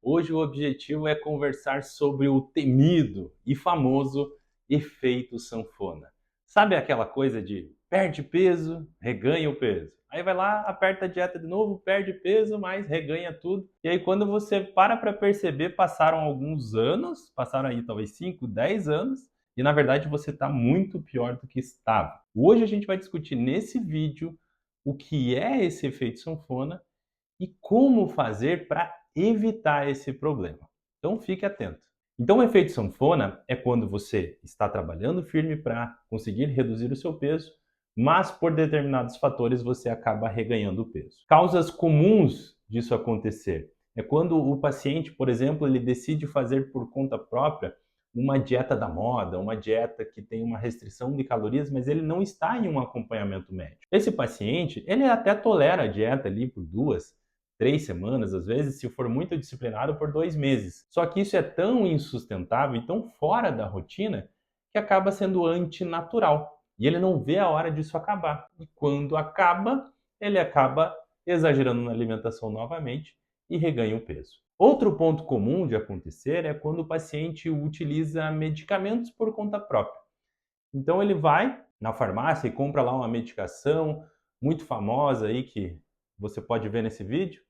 Hoje o objetivo é conversar sobre o temido e famoso efeito sanfona. Sabe aquela coisa de perde peso, reganha o peso. Aí vai lá, aperta a dieta de novo, perde peso, mas reganha tudo. E aí quando você para perceber, passaram alguns anos, passaram aí talvez 5, 10 anos, e na verdade você está muito pior do que estava. Hoje a gente vai discutir nesse vídeo o que é esse efeito sanfona e como fazer para evitar esse problema. Então fique atento. Então o efeito sanfona é quando você está trabalhando firme para conseguir reduzir o seu peso, mas por determinados fatores você acaba reganhando o peso. Causas comuns disso acontecer é quando o paciente, por exemplo, ele decide fazer por conta própria uma dieta da moda, uma dieta que tem uma restrição de calorias, mas ele não está em um acompanhamento médico. Esse paciente, ele até tolera a dieta ali por 2, 3 semanas, às vezes, se for muito disciplinado, por 2 meses. Só que isso é tão insustentável e tão fora da rotina que acaba sendo antinatural. E ele não vê a hora disso acabar. E quando acaba, ele acaba exagerando na alimentação novamente e reganha o peso. Outro ponto comum de acontecer é quando o paciente utiliza medicamentos por conta própria. Então ele vai na farmácia e compra lá uma medicação muito famosa aí que você pode ver nesse vídeo.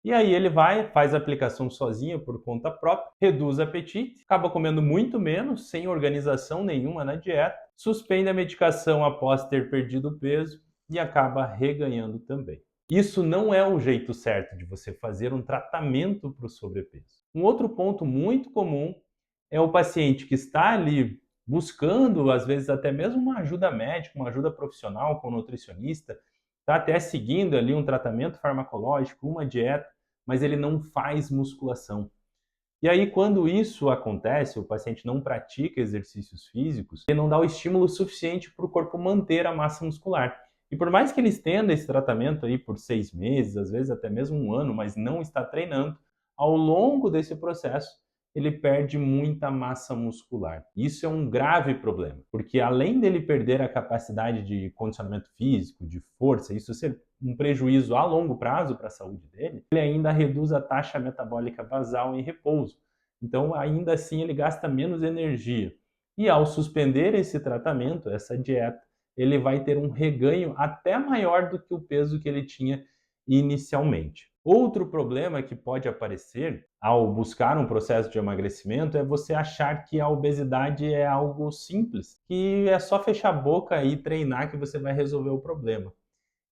E aí ele vai, faz a aplicação sozinho por conta própria, reduz o apetite, acaba comendo muito menos, sem organização nenhuma na dieta, suspende a medicação após ter perdido o peso e acaba reganhando também. Isso não é o jeito certo de você fazer um tratamento para o sobrepeso. Um outro ponto muito comum é o paciente que está ali buscando, às vezes até mesmo uma ajuda médica, uma ajuda profissional com um nutricionista, está até seguindo ali um tratamento farmacológico, uma dieta, mas ele não faz musculação. E aí, quando isso acontece, o paciente não pratica exercícios físicos, ele não dá o estímulo suficiente para o corpo manter a massa muscular. E por mais que ele estenda esse tratamento aí por 6 meses, às vezes até mesmo um ano, mas não está treinando, ao longo desse processo, ele perde muita massa muscular. Isso é um grave problema, porque além dele perder a capacidade de condicionamento físico, de força, isso ser um prejuízo a longo prazo para a saúde dele, ele ainda reduz a taxa metabólica basal em repouso. Então, ainda assim, ele gasta menos energia. E ao suspender esse tratamento, essa dieta, ele vai ter um reganho até maior do que o peso que ele tinha inicialmente. Outro problema que pode aparecer ao buscar um processo de emagrecimento é você achar que a obesidade é algo simples, que é só fechar a boca e treinar que você vai resolver o problema.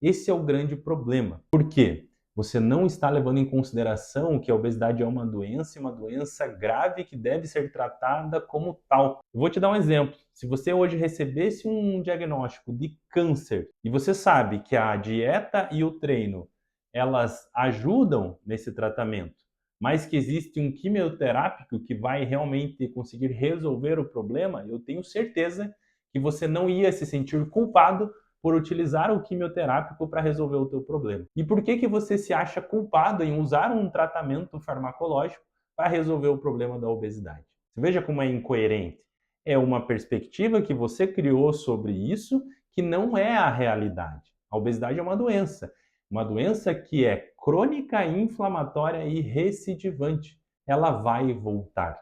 Esse é o grande problema. Por quê? Você não está levando em consideração que a obesidade é uma doença e uma doença grave que deve ser tratada como tal. Eu vou te dar um exemplo. Se você hoje recebesse um diagnóstico de câncer e você sabe que a dieta e o treino elas ajudam nesse tratamento, mas que existe um quimioterápico que vai realmente conseguir resolver o problema, eu tenho certeza que você não ia se sentir culpado por utilizar o quimioterápico para resolver o teu problema. E por que você se acha culpado em usar um tratamento farmacológico para resolver o problema da obesidade? Você veja como é incoerente. É uma perspectiva que você criou sobre isso que não é a realidade. A obesidade é uma doença que é crônica, inflamatória e recidivante. Ela vai voltar.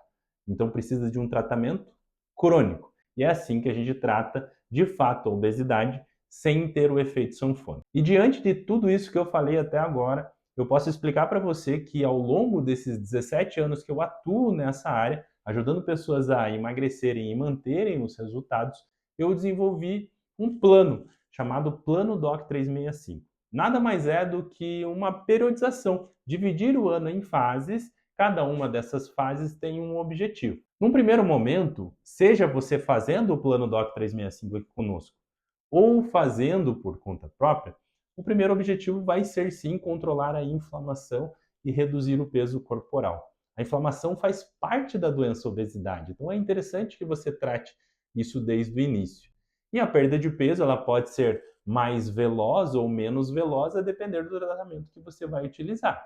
Então precisa de um tratamento crônico. E é assim que a gente trata, de fato, a obesidade sem ter o efeito sanfona. E diante de tudo isso que eu falei até agora, eu posso explicar para você que ao longo desses 17 anos que eu atuo nessa área, ajudando pessoas a emagrecerem e manterem os resultados, eu desenvolvi um plano chamado Plano Doc 365. Nada mais é do que uma periodização, dividir o ano em fases, cada uma dessas fases tem um objetivo. Num primeiro momento, seja você fazendo o Plano Doc 365 aqui conosco, ou fazendo por conta própria, o primeiro objetivo vai ser sim controlar a inflamação e reduzir o peso corporal. A inflamação faz parte da doença obesidade, então é interessante que você trate isso desde o início. E a perda de peso ela pode ser mais veloz ou menos veloz, a depender do tratamento que você vai utilizar.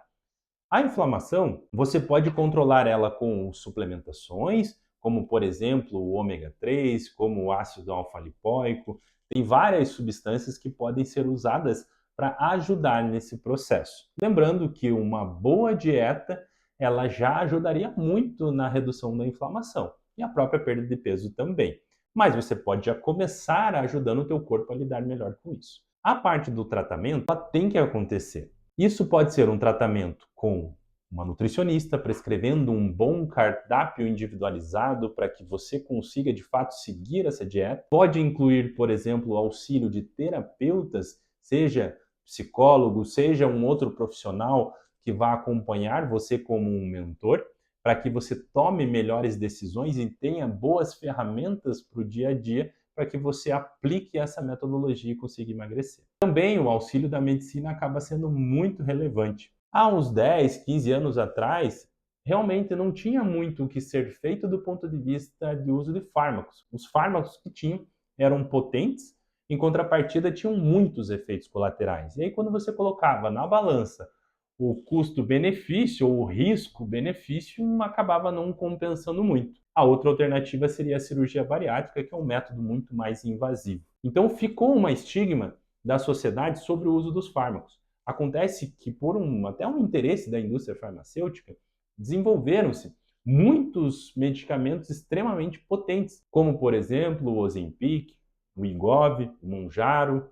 A inflamação, você pode controlar ela com suplementações, como por exemplo o ômega 3, como o ácido alfa-lipoico. Tem várias substâncias que podem ser usadas para ajudar nesse processo. Lembrando que uma boa dieta ela já ajudaria muito na redução da inflamação e a própria perda de peso também. Mas você pode já começar ajudando o teu corpo a lidar melhor com isso. A parte do tratamento, ela tem que acontecer. Isso pode ser um tratamento com uma nutricionista prescrevendo um bom cardápio individualizado para que você consiga de fato seguir essa dieta. Pode incluir, por exemplo, o auxílio de terapeutas, seja psicólogo, seja um outro profissional que vá acompanhar você como um mentor, para que você tome melhores decisões e tenha boas ferramentas para o dia a dia, para que você aplique essa metodologia e consiga emagrecer. Também o auxílio da medicina acaba sendo muito relevante. Há uns 10, 15 anos atrás, realmente não tinha muito o que ser feito do ponto de vista de uso de fármacos. Os fármacos que tinham eram potentes, em contrapartida tinham muitos efeitos colaterais. E aí quando você colocava na balança o custo-benefício ou o risco-benefício, acabava não compensando muito. A outra alternativa seria a cirurgia bariátrica, que é um método muito mais invasivo. Então ficou uma estigma da sociedade sobre o uso dos fármacos. Acontece que, por até um interesse da indústria farmacêutica, desenvolveram-se muitos medicamentos extremamente potentes, como, por exemplo, o Ozempic, o Wegovy, o Mounjaro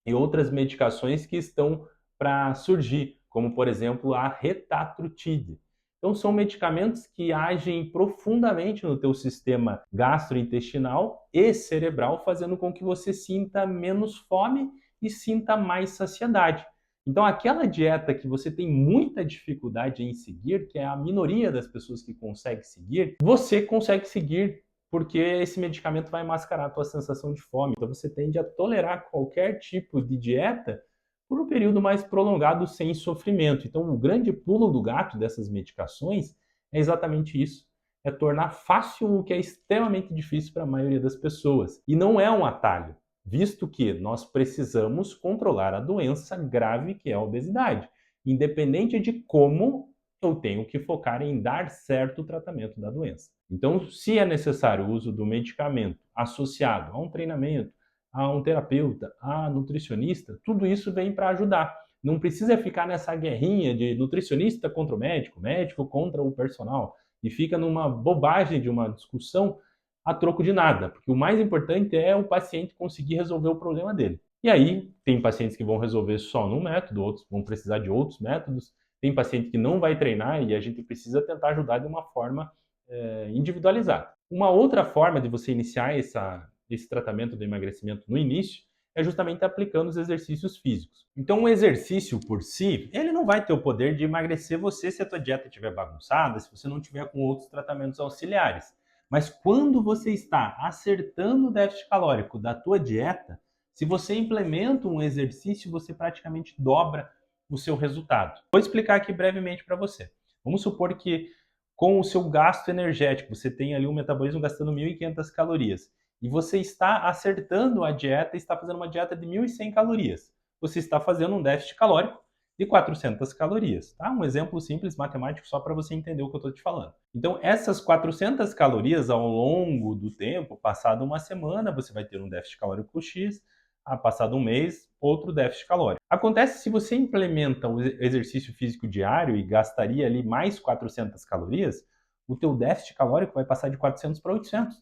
e outras medicações que estão para surgir, como, por exemplo, a retatrutide. Então, são medicamentos que agem profundamente no teu sistema gastrointestinal e cerebral, fazendo com que você sinta menos fome e sinta mais saciedade. Então, aquela dieta que você tem muita dificuldade em seguir, que é a minoria das pessoas que consegue seguir, você consegue seguir porque esse medicamento vai mascarar a tua sensação de fome. Então, você tende a tolerar qualquer tipo de dieta por um período mais prolongado sem sofrimento. Então, o grande pulo do gato dessas medicações é exatamente isso. É tornar fácil o que é extremamente difícil para a maioria das pessoas. E não é um atalho, visto que nós precisamos controlar a doença grave que é a obesidade. Independente de como, eu tenho que focar em dar certo tratamento da doença. Então, se é necessário o uso do medicamento associado a um treinamento, a um terapeuta, a nutricionista, tudo isso vem para ajudar. Não precisa ficar nessa guerrinha de nutricionista contra o médico, médico contra o personal, e fica numa bobagem de uma discussão a troco de nada, porque o mais importante é o paciente conseguir resolver o problema dele. E aí, tem pacientes que vão resolver só num método, outros vão precisar de outros métodos, tem paciente que não vai treinar e a gente precisa tentar ajudar de uma forma individualizada. Uma outra forma de você iniciar esse tratamento do emagrecimento no início é justamente aplicando os exercícios físicos. Então, o exercício por si, ele não vai ter o poder de emagrecer você se a tua dieta estiver bagunçada, se você não tiver com outros tratamentos auxiliares. Mas quando você está acertando o déficit calórico da tua dieta, se você implementa um exercício, você praticamente dobra o seu resultado. Vou explicar aqui brevemente para você. Vamos supor que com o seu gasto energético, você tem ali um metabolismo gastando 1.500 calorias e você está acertando a dieta e está fazendo uma dieta de 1.100 calorias. Você está fazendo um déficit calórico de 400 calorias, tá? Um exemplo simples matemático só para você entender o que eu estou te falando. Então, essas 400 calorias ao longo do tempo, passado uma semana, você vai ter um déficit calórico X, passado um mês, outro déficit calórico. Acontece se você implementa o exercício físico diário e gastaria ali mais 400 calorias, o teu déficit calórico vai passar de 400 para 800.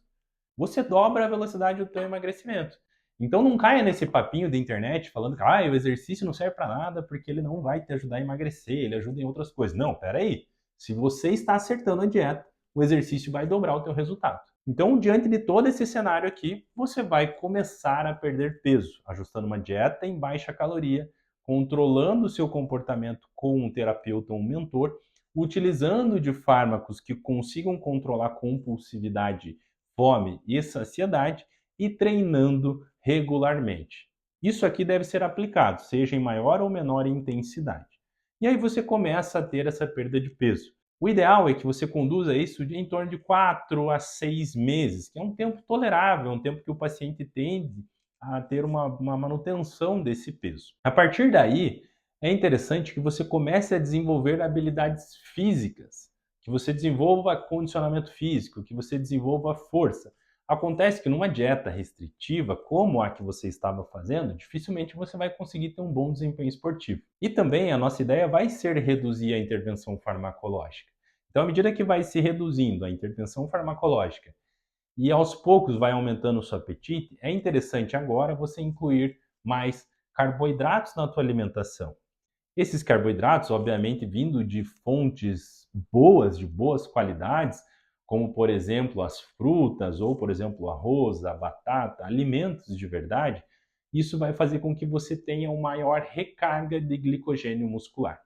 Você dobra a velocidade do teu emagrecimento. Então não caia nesse papinho da internet falando que o exercício não serve para nada porque ele não vai te ajudar a emagrecer, ele ajuda em outras coisas. Não, peraí. Se você está acertando a dieta, o exercício vai dobrar o teu resultado. Então, diante de todo esse cenário aqui, você vai começar a perder peso, ajustando uma dieta em baixa caloria, controlando o seu comportamento com um terapeuta ou um mentor, utilizando de fármacos que consigam controlar compulsividade, fome e saciedade e treinando regularmente. Isso aqui deve ser aplicado, seja em maior ou menor intensidade. E aí você começa a ter essa perda de peso. O ideal é que você conduza isso em torno de 4 a 6 meses, que é um tempo tolerável, um tempo que o paciente tende a ter uma manutenção desse peso. A partir daí, é interessante que você comece a desenvolver habilidades físicas, que você desenvolva condicionamento físico, que você desenvolva força. Acontece que numa dieta restritiva, como a que você estava fazendo, dificilmente você vai conseguir ter um bom desempenho esportivo. E também a nossa ideia vai ser reduzir a intervenção farmacológica. Então, à medida que vai se reduzindo a intervenção farmacológica e aos poucos vai aumentando o seu apetite, é interessante agora você incluir mais carboidratos na tua alimentação. Esses carboidratos, obviamente, vindo de fontes boas, de boas qualidades, como por exemplo as frutas ou por exemplo o arroz, a batata, alimentos de verdade, isso vai fazer com que você tenha uma maior recarga de glicogênio muscular.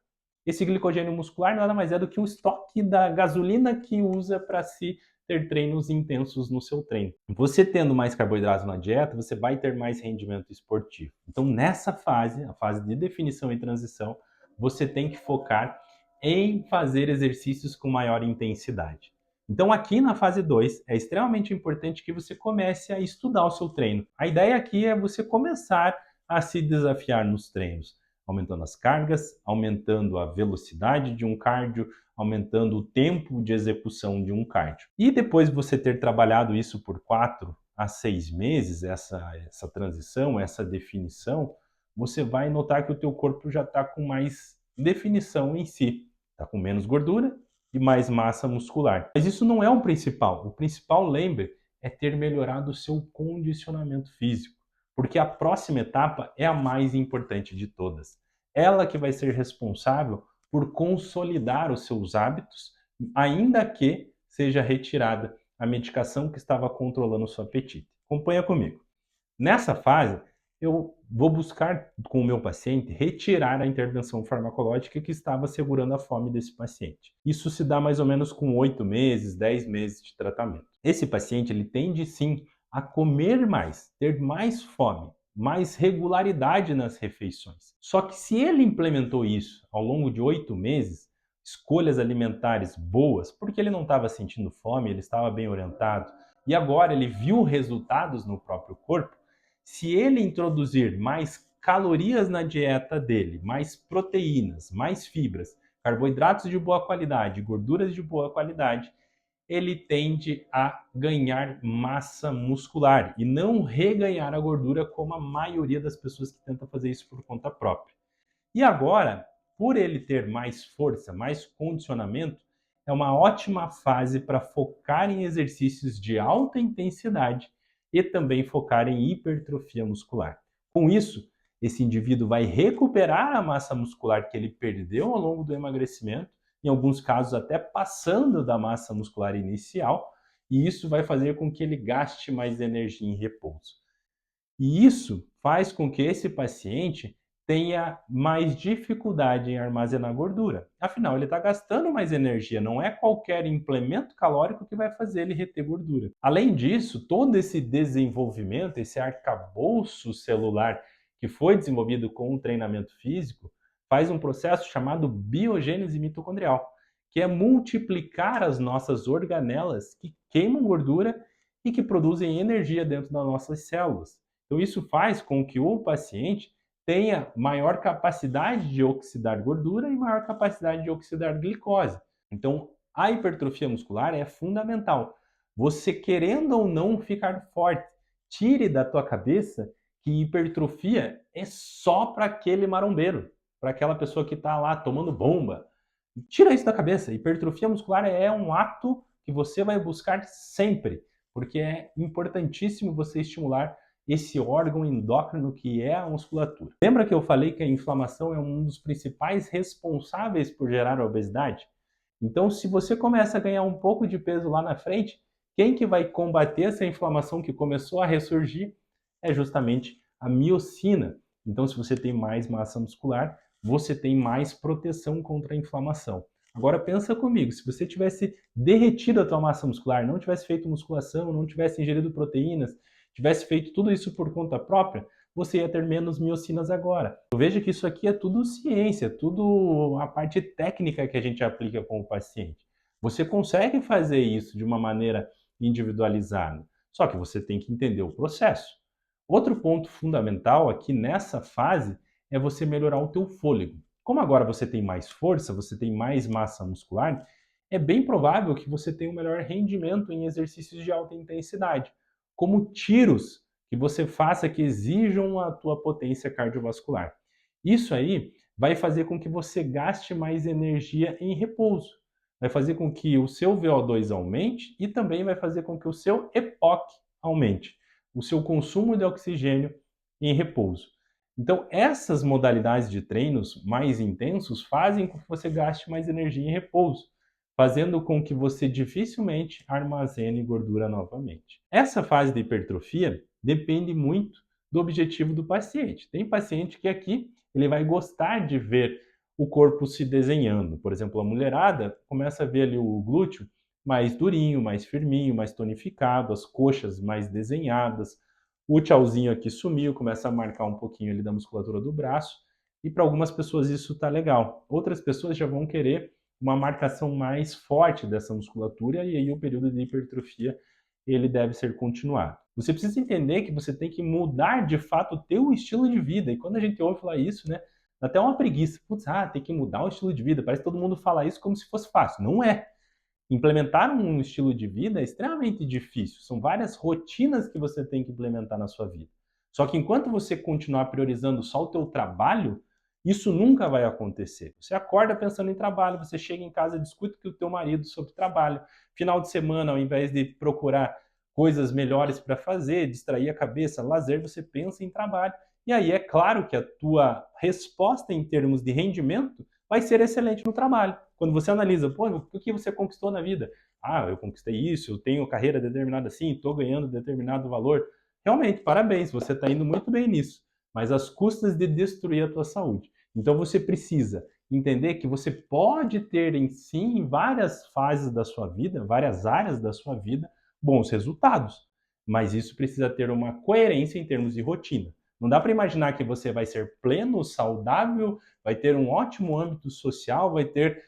Esse glicogênio muscular nada mais é do que o estoque da gasolina que usa para se ter treinos intensos no seu treino. Você tendo mais carboidratos na dieta, você vai ter mais rendimento esportivo. Então, nessa fase, a fase de definição e transição, você tem que focar em fazer exercícios com maior intensidade. Então, aqui na fase 2, é extremamente importante que você comece a estudar o seu treino. A ideia aqui é você começar a se desafiar nos treinos, aumentando as cargas, aumentando a velocidade de um cardio, aumentando o tempo de execução de um cardio. E depois de você ter trabalhado isso por 4 a 6 meses, essa transição, essa definição, você vai notar que o teu corpo já está com mais definição em si. Está com menos gordura e mais massa muscular. Mas isso não é o principal. O principal, lembre, é ter melhorado o seu condicionamento físico. Porque a próxima etapa é a mais importante de todas. Ela que vai ser responsável por consolidar os seus hábitos, ainda que seja retirada a medicação que estava controlando o seu apetite. Acompanha comigo. Nessa fase, eu vou buscar com o meu paciente retirar a intervenção farmacológica que estava segurando a fome desse paciente. Isso se dá mais ou menos com 8 meses, 10 meses de tratamento. Esse paciente ele tende sim a comer mais, ter mais fome, mais regularidade nas refeições. Só que se ele implementou isso ao longo de 8 meses, escolhas alimentares boas, porque ele não estava sentindo fome, ele estava bem orientado, e agora ele viu resultados no próprio corpo, se ele introduzir mais calorias na dieta dele, mais proteínas, mais fibras, carboidratos de boa qualidade, gorduras de boa qualidade, ele tende a ganhar massa muscular e não reganhar a gordura como a maioria das pessoas que tentam fazer isso por conta própria. E agora, por ele ter mais força, mais condicionamento, é uma ótima fase para focar em exercícios de alta intensidade e também focar em hipertrofia muscular. Com isso, esse indivíduo vai recuperar a massa muscular que ele perdeu ao longo do emagrecimento, em alguns casos até passando da massa muscular inicial, e isso vai fazer com que ele gaste mais energia em repouso. E isso faz com que esse paciente tenha mais dificuldade em armazenar gordura. Afinal, ele está gastando mais energia, não é qualquer implemento calórico que vai fazer ele reter gordura. Além disso, todo esse desenvolvimento, esse arcabouço celular que foi desenvolvido com o treinamento físico, faz um processo chamado biogênese mitocondrial, que é multiplicar as nossas organelas que queimam gordura e que produzem energia dentro das nossas células. Então, isso faz com que o paciente tenha maior capacidade de oxidar gordura e maior capacidade de oxidar glicose. Então, a hipertrofia muscular é fundamental. Você querendo ou não ficar forte, tire da tua cabeça que hipertrofia é só para aquele marombeiro, para aquela pessoa que está lá tomando bomba. Tira isso da cabeça. Hipertrofia muscular é um ato que você vai buscar sempre, porque é importantíssimo você estimular esse órgão endócrino que é a musculatura. Lembra que eu falei que a inflamação é um dos principais responsáveis por gerar a obesidade? Então, se você começa a ganhar um pouco de peso lá na frente, quem que vai combater essa inflamação que começou a ressurgir é justamente a miocina. Então, se você tem mais massa muscular, você tem mais proteção contra a inflamação. Agora pensa comigo, se você tivesse derretido a tua massa muscular, não tivesse feito musculação, não tivesse ingerido proteínas, tivesse feito tudo isso por conta própria, você ia ter menos miocinas agora. Eu vejo que isso aqui é tudo ciência, tudo a parte técnica que a gente aplica com o paciente. Você consegue fazer isso de uma maneira individualizada, só que você tem que entender o processo. Outro ponto fundamental aqui nessa fase é você melhorar o teu fôlego. Como agora você tem mais força, você tem mais massa muscular, é bem provável que você tenha um melhor rendimento em exercícios de alta intensidade. como tiros que você faça que exijam a tua potência cardiovascular. Isso aí vai fazer com que você gaste mais energia em repouso. Vai fazer com que o seu VO2 aumente e também vai fazer com que o seu EPOC aumente, o seu consumo de oxigênio em repouso. Então, essas modalidades de treinos mais intensos fazem com que você gaste mais energia em repouso, fazendo com que você dificilmente armazene gordura novamente. Essa fase de hipertrofia depende muito do objetivo do paciente. Tem paciente que aqui ele vai gostar de ver o corpo se desenhando. Por exemplo, a mulherada começa a ver ali o glúteo mais durinho, mais firminho, mais tonificado, as coxas mais desenhadas, o tchauzinho aqui sumiu, começa a marcar um pouquinho ali da musculatura do braço, e para algumas pessoas isso tá legal. Outras pessoas já vão querer uma marcação mais forte dessa musculatura e aí o período de hipertrofia ele deve ser continuado. Você precisa entender que você tem que mudar de fato o teu estilo de vida. E quando a gente ouve falar isso, né, dá até uma preguiça. Putz, tem que mudar o estilo de vida. Parece que todo mundo fala isso como se fosse fácil. Não é. Implementar um estilo de vida é extremamente difícil. São várias rotinas que você tem que implementar na sua vida. Só que enquanto você continuar priorizando só o teu trabalho, isso nunca vai acontecer. Você acorda pensando em trabalho, você chega em casa e discute com o teu marido sobre trabalho. Final de semana, ao invés de procurar coisas melhores para fazer, distrair a cabeça, lazer, você pensa em trabalho. E aí é claro que a tua resposta em termos de rendimento vai ser excelente no trabalho. Quando você analisa, pô, o que você conquistou na vida? Eu conquistei isso, eu tenho carreira determinada assim, estou ganhando determinado valor. Realmente, parabéns, você está indo muito bem nisso, mas às custas de destruir a tua saúde. Então você precisa entender que você pode ter em várias fases da sua vida, várias áreas da sua vida, bons resultados, mas isso precisa ter uma coerência em termos de rotina. Não dá para imaginar que você vai ser pleno, saudável, vai ter um ótimo âmbito social, vai ter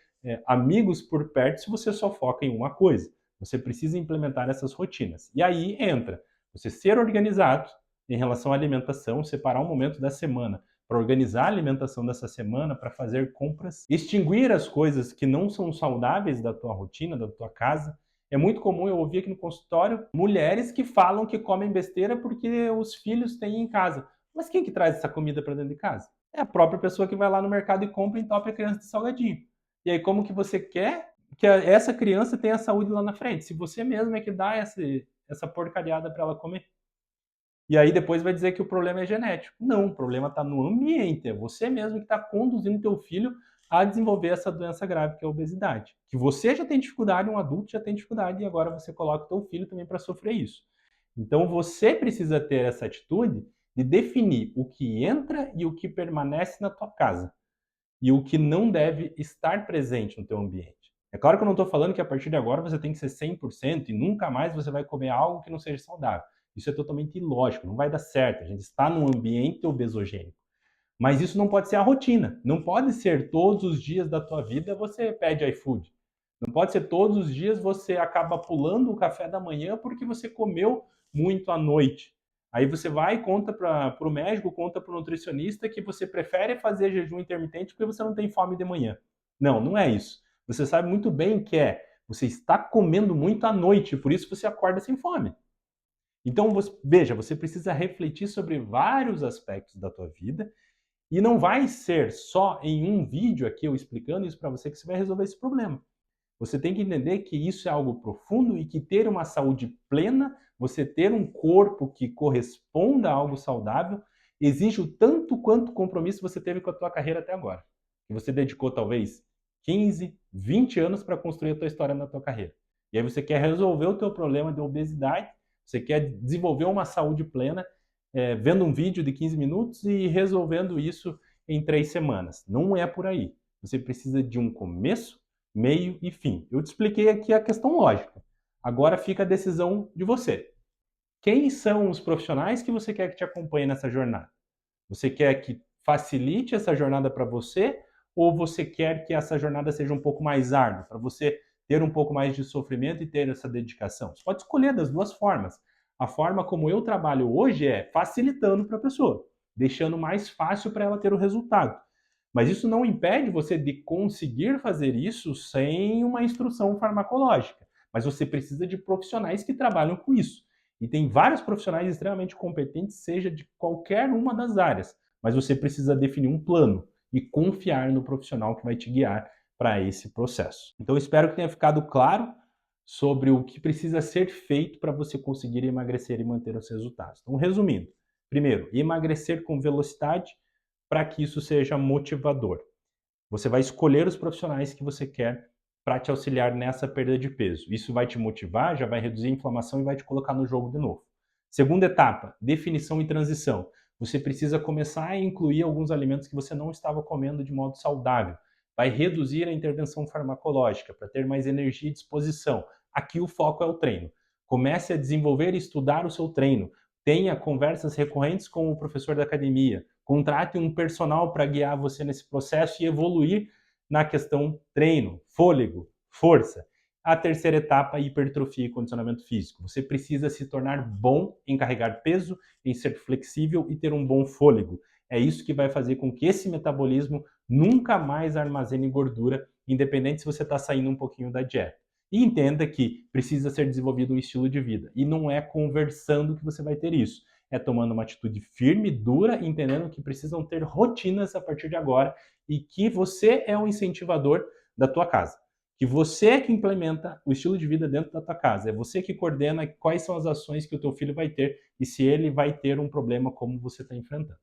amigos por perto se você só foca em uma coisa. Você precisa implementar essas rotinas. E aí entra você ser organizado em relação à alimentação, separar um momento da semana para organizar a alimentação dessa semana, para fazer compras, extinguir as coisas que não são saudáveis da tua rotina, da tua casa. É muito comum eu ouvir aqui no consultório mulheres que falam que comem besteira porque os filhos têm em casa. Mas quem que traz essa comida para dentro de casa? É a própria pessoa que vai lá no mercado e compra e entope a criança de salgadinho. E aí como que você quer que essa criança tenha saúde lá na frente? Se você mesmo é que dá essa porcariada para ela comer. E aí depois vai dizer que o problema é genético. Não, o problema está no ambiente. É você mesmo que está conduzindo teu filho a desenvolver essa doença grave que é a obesidade. Que você já tem dificuldade, um adulto já tem dificuldade, e agora você coloca o teu filho também para sofrer isso. Então você precisa ter essa atitude de definir o que entra e o que permanece na tua casa. E o que não deve estar presente no teu ambiente. É claro que eu não estou falando que a partir de agora você tem que ser 100% e nunca mais você vai comer algo que não seja saudável. Isso é totalmente ilógico, não vai dar certo. A gente está num ambiente obesogênico. Mas isso não pode ser a rotina. Não pode ser todos os dias da tua vida você pede iFood. Não pode ser todos os dias você acaba pulando o café da manhã porque você comeu muito à noite. Aí você vai e conta para o médico, conta para o nutricionista que você prefere fazer jejum intermitente porque você não tem fome de manhã. Não, não é isso. Você sabe muito bem que você está comendo muito à noite, por isso você acorda sem fome. Então, veja, você precisa refletir sobre vários aspectos da tua vida e não vai ser só em um vídeo aqui eu explicando isso para você que você vai resolver esse problema. Você tem que entender que isso é algo profundo e que ter uma saúde plena, você ter um corpo que corresponda a algo saudável, exige o tanto quanto compromisso você teve com a tua carreira até agora. E você dedicou talvez 15, 20 anos para construir a tua história na tua carreira. E aí você quer resolver o teu problema de obesidade, você quer desenvolver uma saúde plena, vendo um vídeo de 15 minutos e resolvendo isso em 3 semanas. Não é por aí. Você precisa de um começo, meio e fim. Eu te expliquei aqui a questão lógica. Agora fica a decisão de você. Quem são os profissionais que você quer que te acompanhe nessa jornada? Você quer que facilite essa jornada para você ou você quer que essa jornada seja um pouco mais árdua, para você ter um pouco mais de sofrimento e ter essa dedicação? Você pode escolher das duas formas. A forma como eu trabalho hoje é facilitando para a pessoa, deixando mais fácil para ela ter o resultado. Mas isso não impede você de conseguir fazer isso sem uma instrução farmacológica. Mas você precisa de profissionais que trabalham com isso. E tem vários profissionais extremamente competentes, seja de qualquer uma das áreas, mas você precisa definir um plano e confiar no profissional que vai te guiar para esse processo. Então, espero que tenha ficado claro sobre o que precisa ser feito para você conseguir emagrecer e manter os resultados. Então, resumindo, primeiro, emagrecer com velocidade para que isso seja motivador. Você vai escolher os profissionais que você quer para te auxiliar nessa perda de peso. Isso vai te motivar, já vai reduzir a inflamação e vai te colocar no jogo de novo. Segunda etapa, definição e transição. Você precisa começar a incluir alguns alimentos que você não estava comendo de modo saudável. Vai reduzir a intervenção farmacológica para ter mais energia e disposição. Aqui o foco é o treino. Comece a desenvolver e estudar o seu treino. Tenha conversas recorrentes com o professor da academia. Contrate um personal para guiar você nesse processo e evoluir na questão treino, fôlego, força. A terceira etapa, hipertrofia e condicionamento físico. Você precisa se tornar bom em carregar peso, em ser flexível e ter um bom fôlego. É isso que vai fazer com que esse metabolismo nunca mais armazene gordura, independente se você está saindo um pouquinho da dieta. E entenda que precisa ser desenvolvido um estilo de vida. E não é conversando que você vai ter isso. É tomando uma atitude firme, dura, entendendo que precisam ter rotinas a partir de agora e que você é o incentivador da tua casa. Que você é que implementa o estilo de vida dentro da tua casa. É você que coordena quais são as ações que o teu filho vai ter e se ele vai ter um problema como você está enfrentando.